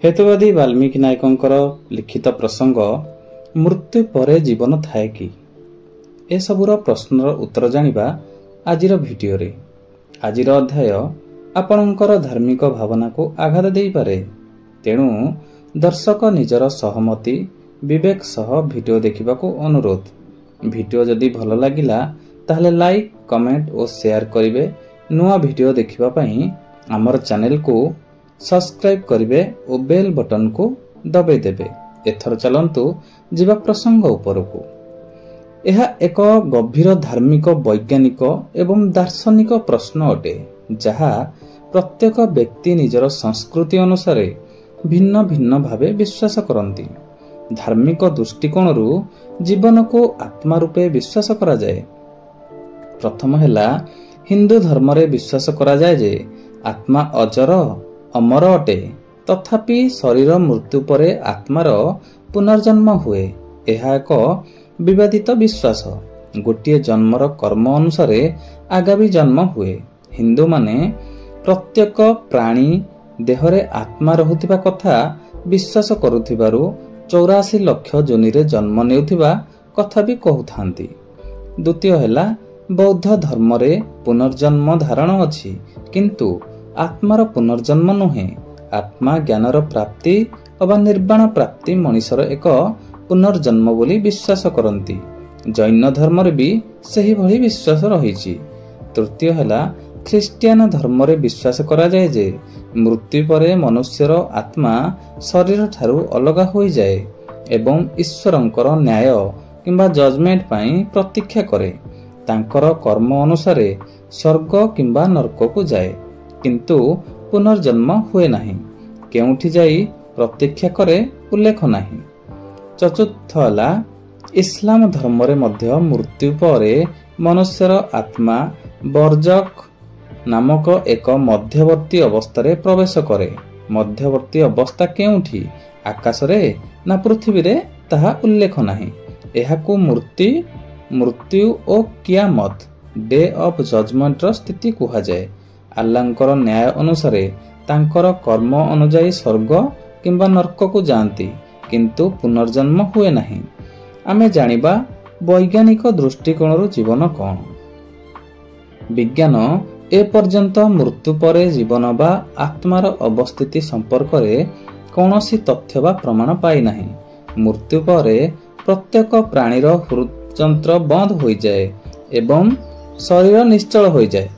हेतुवादी वाल्मीकि नायकंकर लिखित प्रसंग मृत्यु परे जीवन थाए कि ए सबुर प्रश्नर उत्तर जानिबा आजिर भिडियो रे। आजिर अध्याय आपणकर धार्मिक भावना को आघात देई पारे, तेणु दर्शक निजर सहमति विवेक सह भिडियो देखिबा को अनुरोध। भिडियो जदि भल लागिला ताहले लाइक कमेंट और शेयर करिवे। नुआ भिडियो देखिबा पई हमर चैनल को सब्सक्राइब करिवे और बेल बटन को दबाई देबे। एथर चलंतु जीवा प्रसंग उपरकू। यह एक गभीर धार्मिक वैज्ञानिक एवं दार्शनिक प्रश्न अटे, जहा प्रत्येक व्यक्ति निजर संस्कृति अनुसार भिन्न भिन्न भावे विश्वास करती। धार्मिक दृष्टिकोण जीवन को आत्मा रूपे विश्वास करा जाए। प्रथम हैला हिंदू धर्म रे विश्वास करा जाए जे आत्मा अजर अमर अटे, तथापि शरीर मृत्यु परे आत्मार पुनर्जन्म हुए। यह एक विवादित विश्वास। गोटे जन्मर कर्म अनुसार आगामी जन्म हुए। हिंदू माने प्रत्येक प्राणी देहरे आत्मा रहुथिबा कथा विश्वास करुथिबारु 84 लाख जोनि रे जन्म नेउथिबा कथा भी कहउथांती। द्वितीय हैला बौद्ध धर्म रे पुनर्जन्म धारण अछि, किंतु आत्मार पुनर्जन्म नुहे। आत्मा ज्ञानर प्राप्ति अबा निर्वाण प्राप्ति मनुष्यर एक पुनर्जन्म बोली विश्वास करती। जैन धर्म रे भी सही भली विश्वास रहिछि। तृतीय हैला ख्रिस्टियन धर्म रे विश्वास करा जाए जे मृत्यु परे मनुष्यर आत्मा शरीर ठारू अलगा होई जाए एवं ईश्वरंकर न्याय किंबा जजमेंट पई प्रतीक्षा करे। तांकर कर्म अनुसार स्वर्ग किंबा नरक को जाए, किंतु पुनर्जन्म हुए नहीं। केउठी जाई प्रतीक्षा करे उल्लेख नहीं। चतुर्थ हला इस्लाम धर्म रे मध्य मृत्यु परे मनुष्यर आत्मा बर्जक नामक एक मध्यवर्ती अवस्था रे प्रवेश करे। मध्यवर्ती अवस्था केउठी, आकाश रे ना पृथ्वी रे, ताहा उल्लेख नहीं। एहाकू मृत्यु और कियामत डे ऑफ जजमेंट र स्थिति कुहा जाए। अल्लाहंकर न्याय अनुसार तांकर कर्म अनुजाई स्वर्ग किंबा नरक को जाती, किंतु पुनर्जन्म हुए नहीं। आमे जानिबा वैज्ञानिक दृष्टिकोण जीवन कौन। विज्ञान ए पर्यंत मृत्यु परे जीवन बा आत्मार अवस्थिति संपर्क रे कौनसी तथ्य बा प्रमाण पाई नहीं। मृत्यु परे प्रत्येक प्राणीर हृदयंत्र बंद हो जाए एवं शरीर निश्चल हो जाए।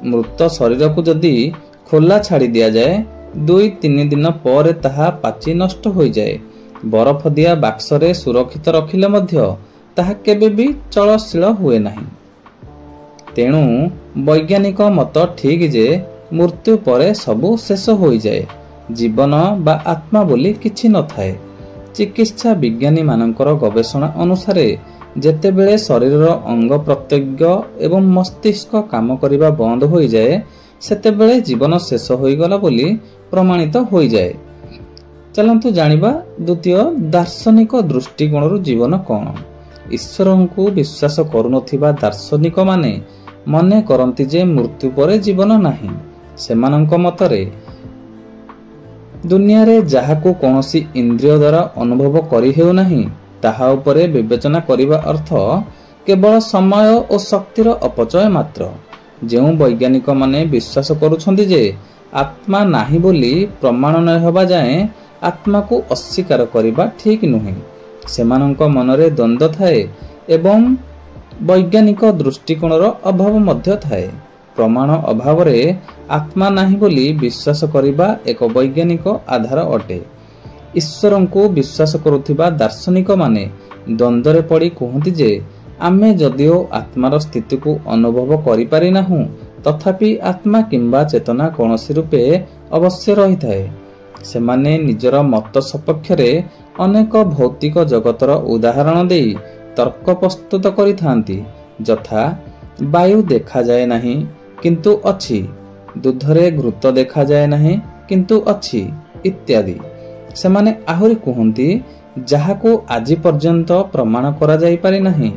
मृत शरीर को जदि खोला छाड़ी दिया जाए 2-3 दिन पर ताहा पाची नष्ट हो जाए। बरफ दिया बाक्स रे सुरक्षित रखिले मध्य ताहा केबे भी चलशील हुए नहीं। तेणु वैज्ञानिक मत ठीक जे मृत्यु परे सबु शेष हो जाए। जीवन बा आत्मा बोली किछि न थाए। चिकित्सा विज्ञानी मानकर गवेषणा अनुसार जेतेबेले शरीर अंग प्रत्यंग एवं मस्तिष्क काम करिबा बंद हो जाए, सेतेबेले जीवन शेष होईगला बोली प्रमाणित हो जाए। चलंतु जानिबा द्वितीय दार्शनिक दृष्टिकोण जीवन कौन। ईश्वर को विश्वास करुनथिबा दार्शनिक माने मने करंती जे मृत्यु परे जीवन नाही। सेमानंक मतरे दुनिया रे जाहाको कोनोसी इंद्रिय द्वारा अनुभव करि हेउ नाही, ताहा उपरे विवेचना करिबा अर्थ केवल समय और शक्तिर अपचय मात्र। जेउ वैज्ञानिक माने विश्वास करुछंती जे आत्मा नाही बोली प्रमाण न होबा जाए आत्मा को अस्वीकार करिबा ठीक नुहे। सेमानंक मनरे द्वंद्व थाए एवं वैज्ञानिक दृष्टिकोणर अभाव मध्य थाए। प्रमाण अभाव रे आत्मा नाही बोली विश्वास करिबा एक वैज्ञानिक आधार अटे। ईश्वर को विश्वास करुथिबा दार्शनिक माने द्वंद्व रे पड़ी कहती जे आमे जदिओ आत्मार स्थिति को अनुभव करि पारि नाहु, तथापि आत्मा किंबा चेतना कौनसी रूपे अवश्य रही थाए। सेमाने निजर मत सपक्ष रे अनेक भौतिक जगतर उदाहरण देई तर्क प्रस्तुत करिथांती, जथा वायु देखा जाए नहीं किंतु अछि, दूधरे घृत देखा जाए नहीं किंतु अछि इत्यादि। सेमाने आहुरी कहती जाहाको आजि पर्यंत प्रमाण करा जाई पारि नाही,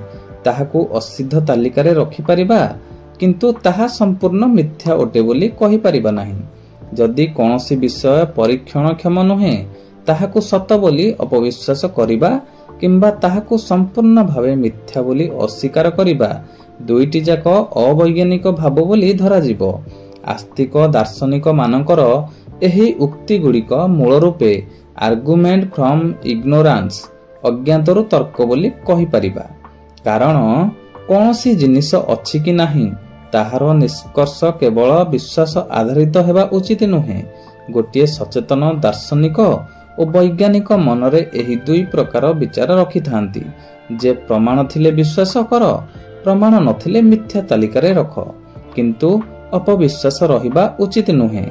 ताहाको असिद्ध तालिकारे रखि परिबा, किंतु ताहा संपूर्ण मिथ्या ओटे बोली कहि परिबा नाही। ଯଦି କୌଣସି ବିଷୟ ପରୀକ୍ଷଣକ୍ଷମ ନୁହେଁ ତାହାକୁ ସତ ବୋଲି ଅପବିଶ୍ୱାସ କରିବା କିମ୍ବା ତାହାକୁ ସମ୍ପୂର୍ଣ୍ଣ ଭାବେ ମିଥ୍ୟା ବୋଲି ଅସ୍ୱୀକାର କରିବା ଦୁଇଟି ଯାକ ଅବୈଜ୍ଞାନିକ ଭାବ ବୋଲି ଧରାଯିବ। ଆସ୍ତିକ ଦାର୍ଶନିକ ମାନଙ୍କର ଏହି ଉକ୍ତି ଗୁଡ଼ିକ ମୂଳ ରୂପେ ଆର୍ଗୁମେଣ୍ଟ ଫ୍ରମ୍ ଇଗ୍ନୋରାନ୍ସ ଅଜ୍ଞାତରୁ ତର୍କ ବୋଲି କହିପାରିବା। କାରଣ କୌଣସି ଜିନିଷ ଅଛି କି ନାହିଁ ତାହାର ନିଷ୍କର୍ଷ କେବଳ ବିଶ୍ୱାସ ଆଧାରିତ ହେବା ଉଚିତ ନୁହେଁ। ଗୋଟିଏ ସଚେତନ ଦାର୍ଶନିକ ଓ ବୈଜ୍ଞାନିକ ମନରେ ଏହି ଦୁଇ ପ୍ରକାର ବିଚାର ରଖିଥାନ୍ତି ଯେ ପ୍ରମାଣ ଥିଲେ ବିଶ୍ୱାସ କର, ପ୍ରମାଣ ନଥିଲେ ମିଥ୍ୟା ତାଲିକାରେ ରଖ, କିନ୍ତୁ ଅପବିଶ୍ୱାସ ରହିବା ଉଚିତ ନୁହେଁ।